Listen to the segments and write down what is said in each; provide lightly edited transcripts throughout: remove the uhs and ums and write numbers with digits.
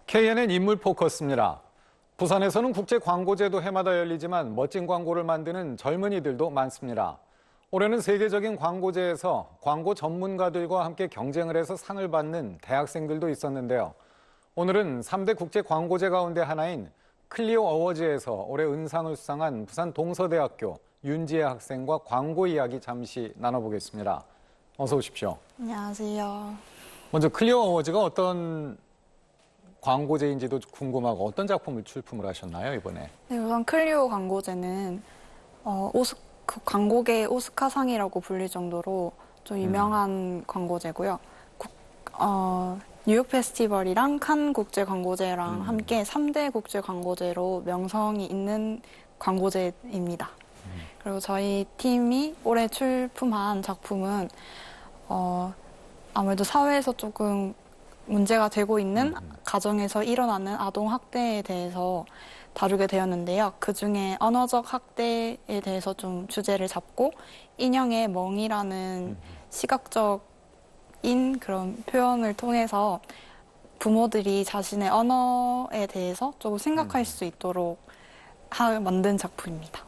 KNN 인물 포커스입니다. 부산에서는 국제광고제도 해마다 열리지만 멋진 광고를 만드는 젊은이들도 많습니다. 올해는 세계적인 광고제에서 광고 전문가들과 함께 경쟁을 해서 상을 받는 대학생들도 있었는데요. 오늘은 3대 국제광고제 가운데 하나인 클리오 어워즈에서 올해 은상을 수상한 부산 동서대학교 윤지혜 학생과 광고 이야기 잠시 나눠보겠습니다. 어서 오십시오. 안녕하세요. 먼저 클리오 어워즈가 어떤 광고제인지도 궁금하고 어떤 작품을 출품을 하셨나요, 이번에? 네, 우선 클리오 광고제는 광고계 오스카상이라고 불릴 정도로 좀 유명한 광고제고요. 뉴욕 페스티벌이랑 칸 국제 광고제랑 함께 3대 국제 광고제로 명성이 있는 광고제입니다. 그리고 저희 팀이 올해 출품한 작품은 아무래도 사회에서 조금 문제가 되고 있는 가정에서 일어나는 아동 학대에 대해서 다루게 되었는데요. 그중에 언어적 학대에 대해서 좀 주제를 잡고 인형의 멍이라는 시각적인 그런 표현을 통해서 부모들이 자신의 언어에 대해서 조금 생각할 수 있도록 만든 작품입니다.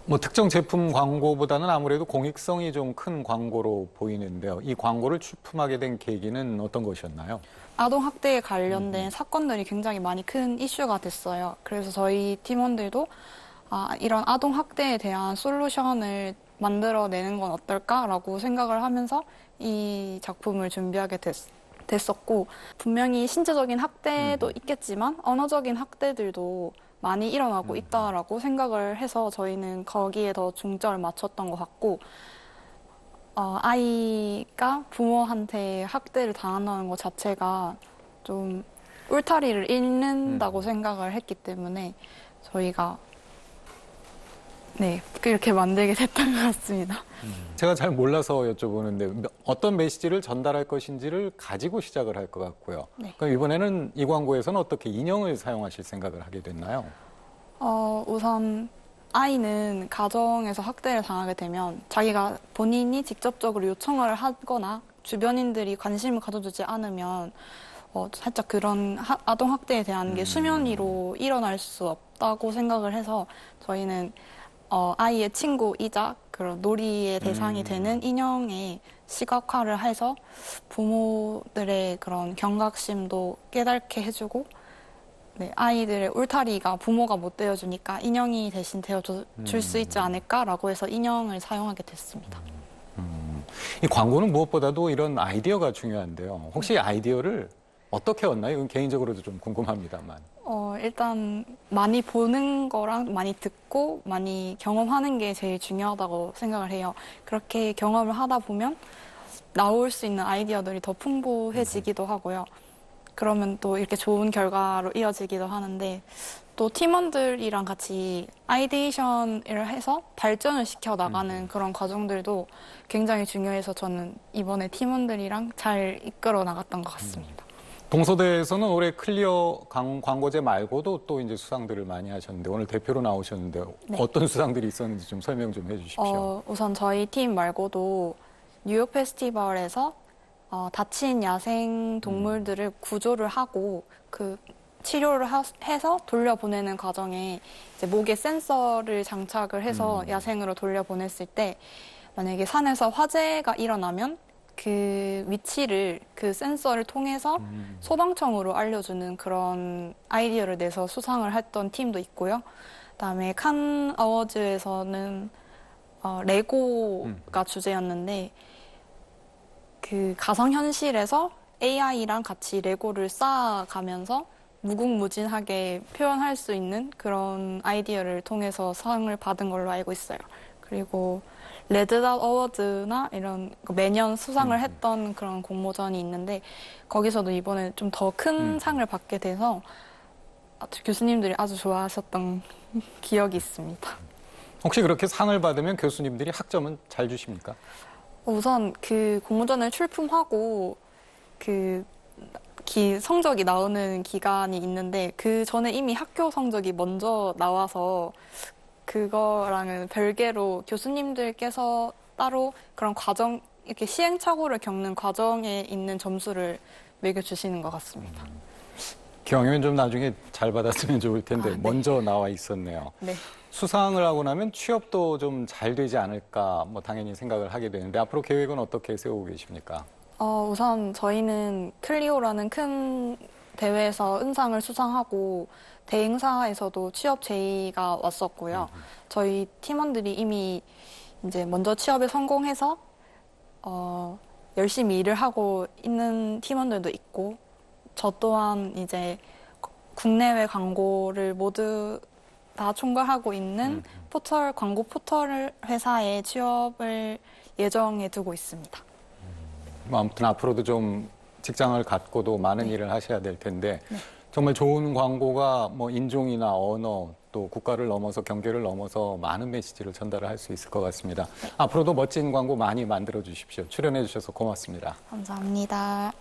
뭐 특정 제품 광고보다는 아무래도 공익성이 좀 큰 광고로 보이는데요. 이 광고를 출품하게 된 계기는 어떤 것이었나요? 아동학대에 관련된 사건들이 굉장히 많이 큰 이슈가 됐어요. 그래서 저희 팀원들도 이런 아동학대에 대한 솔루션을 만들어내는 건 어떨까라고 생각을 하면서 이 작품을 준비하게 됐었고, 분명히 신체적인 학대도 있겠지만 언어적인 학대들도 많이 일어나고 있다라고 생각을 해서 저희는 거기에 더 중점을 맞췄던 것 같고, 아이가 부모한테 학대를 당한다는 것 자체가 좀 울타리를 잇는다고 생각을 했기 때문에 저희가 그렇게 만들게 됐던 것 같습니다. 제가 잘 몰라서 여쭤보는데 어떤 메시지를 전달할 것인지를 가지고 시작을 할 것 같고요. 네. 그럼 이번에는 이 광고에서는 어떻게 인형을 사용하실 생각을 하게 됐나요? 우선 아이는 가정에서 학대를 당하게 되면 자기가 본인이 직접적으로 요청을 하거나 주변인들이 관심을 가져주지 않으면 살짝 그런 아동학대에 대한 게 수면 위로 일어날 수 없다고 생각을 해서 저희는 아이의 친구이자 그런 놀이의 대상이 되는 인형의 시각화를 해서 부모들의 그런 경각심도 깨닫게 해주고, 아이들의 울타리가 부모가 못 되어주니까 인형이 대신 되어줄 수 있지 않을까라고 해서 인형을 사용하게 됐습니다. 이 광고는 무엇보다도 이런 아이디어가 중요한데요. 혹시 아이디어를 어떻게 얻나요? 이건 개인적으로도 좀 궁금합니다만. 일단 많이 보는 거랑 많이 듣고 많이 경험하는 게 제일 중요하다고 생각을 해요. 그렇게 경험을 하다 보면 나올 수 있는 아이디어들이 더 풍부해지기도 하고요. 그러면 또 이렇게 좋은 결과로 이어지기도 하는데, 또 팀원들이랑 같이 아이디에이션을 해서 발전을 시켜 나가는 그런 과정들도 굉장히 중요해서 저는 이번에 팀원들이랑 잘 이끌어 나갔던 것 같습니다. 동서대에서는 올해 클리어 광고제 말고도 또 이제 수상들을 많이 하셨는데 오늘 대표로 나오셨는데 어떤 수상들이 있었는지 좀 설명 좀 해주십시오. 우선 저희 팀 말고도 뉴욕 페스티벌에서 다친 야생 동물들을 구조를 하고 그 치료를 해서 돌려보내는 과정에 이제 목에 센서를 장착을 해서 야생으로 돌려보냈을 때 만약에 산에서 화재가 일어나면 그 위치를 그 센서를 통해서 소방청으로 알려주는 그런 아이디어를 내서 수상을 했던 팀도 있고요. 그다음에 칸 어워즈에서는 레고가 주제였는데 그 가상현실에서 AI랑 같이 레고를 쌓아가면서 무궁무진하게 표현할 수 있는 그런 아이디어를 통해서 상을 받은 걸로 알고 있어요. 그리고 레드닷 어워드나 이런 매년 수상을 했던 그런 공모전이 있는데 거기서도 이번에 좀 더 큰 상을 받게 돼서 교수님들이 아주 좋아하셨던 기억이 있습니다. 혹시 그렇게 상을 받으면 교수님들이 학점은 잘 주십니까? 우선 그 공모전을 출품하고 그 성적이 나오는 기간이 있는데 그 전에 이미 학교 성적이 먼저 나와서 그거랑은 별개로 교수님들께서 따로 그런 과정, 이렇게 시행착오를 겪는 과정에 있는 점수를 매겨주시는 것 같습니다. 기왕이면 좀 나중에 잘 받았으면 좋을 텐데 네. 먼저 나와 있었네요. 네. 수상을 하고 나면 취업도 좀 잘 되지 않을까 뭐 당연히 생각을 하게 되는데 앞으로 계획은 어떻게 세우고 계십니까? 우선 저희는 클리오라는 큰 대회에서 은상을 수상하고 대행사에서도 취업 제의가 왔었고요. 저희 팀원들이 이미 이제 먼저 취업에 성공해서 열심히 일을 하고 있는 팀원들도 있고, 저 또한 이제 국내외 광고를 모두 다 총괄하고 있는 광고 포털 회사에 취업을 예정해 두고 있습니다. 뭐 아무튼 앞으로도 좀 직장을 갖고도 많은 일을 하셔야 될 텐데 정말 좋은 광고가 뭐 인종이나 언어 또 국가를 넘어서 경계를 넘어서 많은 메시지를 전달을 할 수 있을 것 같습니다. 앞으로도 멋진 광고 많이 만들어 주십시오. 출연해 주셔서 고맙습니다. 감사합니다.